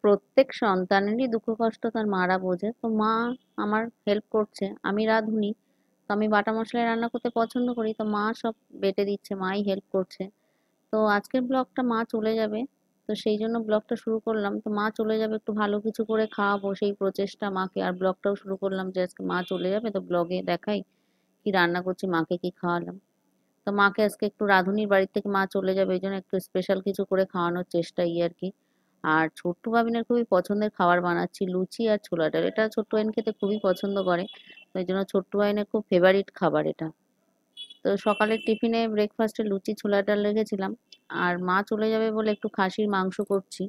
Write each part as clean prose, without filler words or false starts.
প্রত্যেক সন্তানেরই দুঃখ কষ্ট তার মারা বোঝে। তো মা আমার হেল্প করছে। আমি রাঁধুনি। তো আমি বাটা মশলায় রান্না করতে পছন্দ করি। তো মা সব বেটে দিচ্ছে, মাই হেল্প করছে। তো আজকের ব্লগটা মা চলে যাবে। তো সেই জন্য ব্লগটা শুরু করলাম। তো মা চলে যাবে, একটু ভালো কিছু করে খাওয়াবো সেই প্রচেষ্টা মাকে। আর ব্লগটাও শুরু করলাম যে আজকে মা চলে যাবে, তো ব্লগে দেখাই কি রান্না করছি, মাকে কি খাওয়ালাম। তো মাকে আজকে একটু রাঁধুনির বাড়ি থেকে মা চলে যাবে, এই জন্য একটু স্পেশাল কিছু করে খাওয়ানোর চেষ্টা এই আর কি। আর ছোট্ট ভাবিনের খুবই পছন্দের খাবার বানাচ্ছি, লুচি আর ছোলা ডাল। এটা ছোট্ট ভাইন খেতে খুবই পছন্দ করে। তো এই জন্য ছোট্ট ভাইনের খুব ফেভারিট খাবার এটা। তো সকালের টিফিনে ব্রেকফাস্টে লুচি ছোলা ডাল রেখেছিলাম। আর মা চলে যাবে বলে একটু খাসির মাংস করছি।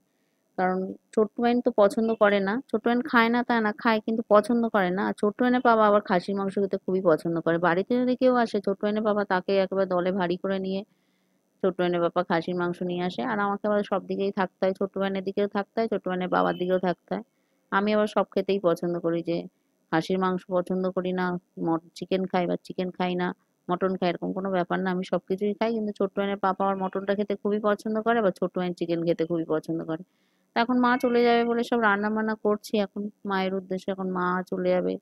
কারণ ছোট্ট বাইন তো পছন্দ করে না, ছোট্ট বাইন খায় না তা না, খায় কিন্তু পছন্দ করে না। আর ছোট্ট বাইনের বাবা আবার খাসির মাংস খেতে খুবই পছন্দ করে। বাড়িতে যদি কেউ আসে ছোট্ট বাইনের বাবা তাকে একেবারে দলে ভারী করে নিয়ে ছোট্ট বাইনের বাবা খাসির মাংস নিয়ে আসে। আর আমাকে আবার সব দিকেই থাকতে হয়, ছোট্ট বাইনের দিকেও থাকতে হয়, ছোট্ট বাইনের বাবার দিকেও থাকতে হয়। আমি আবার সব খেতেই পছন্দ করি, যে খাসির মাংস পছন্দ করি না, চিকেন খাই বা চিকেন খাই না, মটন খাই, এরকম কোনো ব্যাপার না। আমি সবকিছুই খাই, কিন্তু ছোট্ট বাইনের পাপা আবার মটনটা খেতে খুবই পছন্দ করে, আবার ছোট্ট বাইন চিকেন খেতে খুবই পছন্দ করে। তো এখন মা চলে যাবে বলে সব রান্না বান্না করছি এখন মায়ের উদ্দেশ্যে। এখন মা চলে যাবে,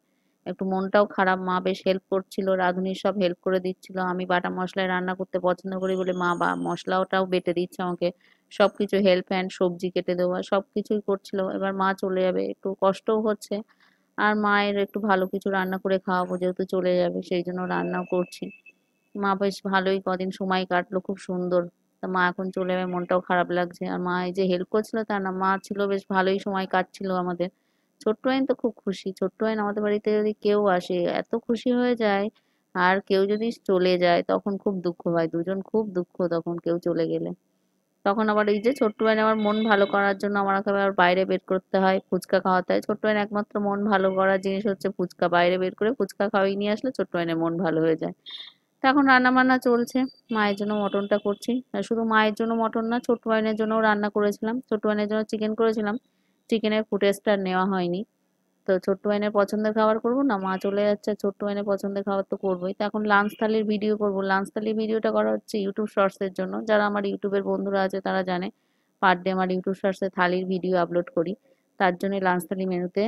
একটু মনটাও খারাপ। মা বেশ হেল্প করছিল, রাঁধুনির সব হেল্প করে দিচ্ছিল। আমি বাটা মশলায় রান্না করতে পছন্দ করি বলে মা বা মশলাটাও বেটে দিচ্ছে আমাকে, সবকিছু হেল্প হ্যান্ড, সবজি কেটে দেওয়া সবকিছুই করছিল। এবার মা চলে যাবে, একটু কষ্টও হচ্ছে। আর মায়ের একটু ভালো কিছু রান্না করে খাওয়াবো, যেহেতু চলে যাবে সেই জন্য রান্নাও করছি। মা বেশ ভালোই কদিন সময় কাটলো, খুব সুন্দর। তা মা এখন চলে যাবে, মনটাও খারাপ লাগছে। আর মা এই যে হেল্প করছিল তা না, মা ছিল, বেশ ভালোই সময় কাটছিল আমাদের। ছোট্ট আইন তো খুব খুশি, ছোট্ট আইন আমাদের বাড়িতে যদি কেউ আসে এত খুশি হয়ে যায়। আর কেউ যদি চলে যায় তখন খুব দুঃখ হয়, দুজন খুব দুঃখ তখন কেউ চলে গেলে। তখন আবার এই যে ছোট্ট ভাই আমার মন ভালো করার জন্য আমাকে আবার বাইরে বের করতে হয়, ফুচকা খাওয়াতে হয়। ছোট্ট ভাই একমাত্র মন ভালো করার জিনিস হচ্ছে ফুচকা। বাইরে বের করে ফুচকা খাওয়িয়ে নিয়ে আসলে ছোট্ট ভাইয়ের মন ভালো হয়ে যায়। তো এখন রান্না বান্না চলছে, মায়ের জন্য মটনটা করছি। আর শুধু মায়ের জন্য মটন না, ছোট্ট ভাইনের জন্যও রান্না করেছিলাম। ছোট্ট ভাইনের জন্য চিকেন করেছিলাম, চিকেনের ফুটেজটা আর নেওয়া হয়নি। তো ছোট্ট ভাইনের পছন্দের খাবার করবো না, মা চলে যাচ্ছে, ছোট্ট ভাইনের পছন্দের খাবার তো করবোই। তো এখন লাঞ্চ থালির ভিডিও করবো। লাঞ্চ থালির ভিডিওটা করা হচ্ছে ইউটিউব শর্টস এর জন্য। যারা আমার ইউটিউবের বন্ধুরা আছে তারা জানে পার ডে আমার ইউটিউব শর্টসে থালির ভিডিও আপলোড করি। তার জন্য লাঞ্চ থালি মেনুতে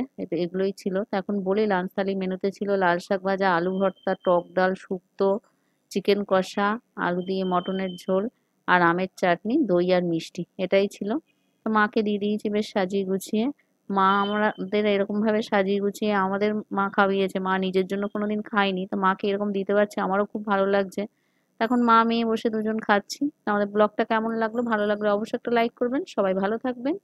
এগুলোই ছিল। তো এখন বলি, লাঞ্চ থালি মেনুতে ছিল লাল শাক ভাজা, আলু ভর্তা, টক ডাল, শুক্তো, চিকেন কষা, আলু দিয়ে মটনের ঝোল, আর আমের চাটনি, দই আর মিষ্টি, এটাই ছিল। তো মাকে দিয়ে দিয়েছি বেশ সাজিয়ে গুছিয়ে। মা আমাদের এরকম ভাবে সাজিয়ে গুছিয়ে আমাদের মা খাইয়েছে, মা নিজের জন্য কোনোদিন খায়নি। তো মাকে এরকম দিতে পারছে, আমারও খুব ভালো লাগছে। তো এখন মা মেয়ে বসে দুজন খাচ্ছি। আমাদের ব্লগটা কেমন লাগলো, ভালো লাগলে অবশ্যই একটা লাইক করবেন। সবাই ভালো থাকবেন।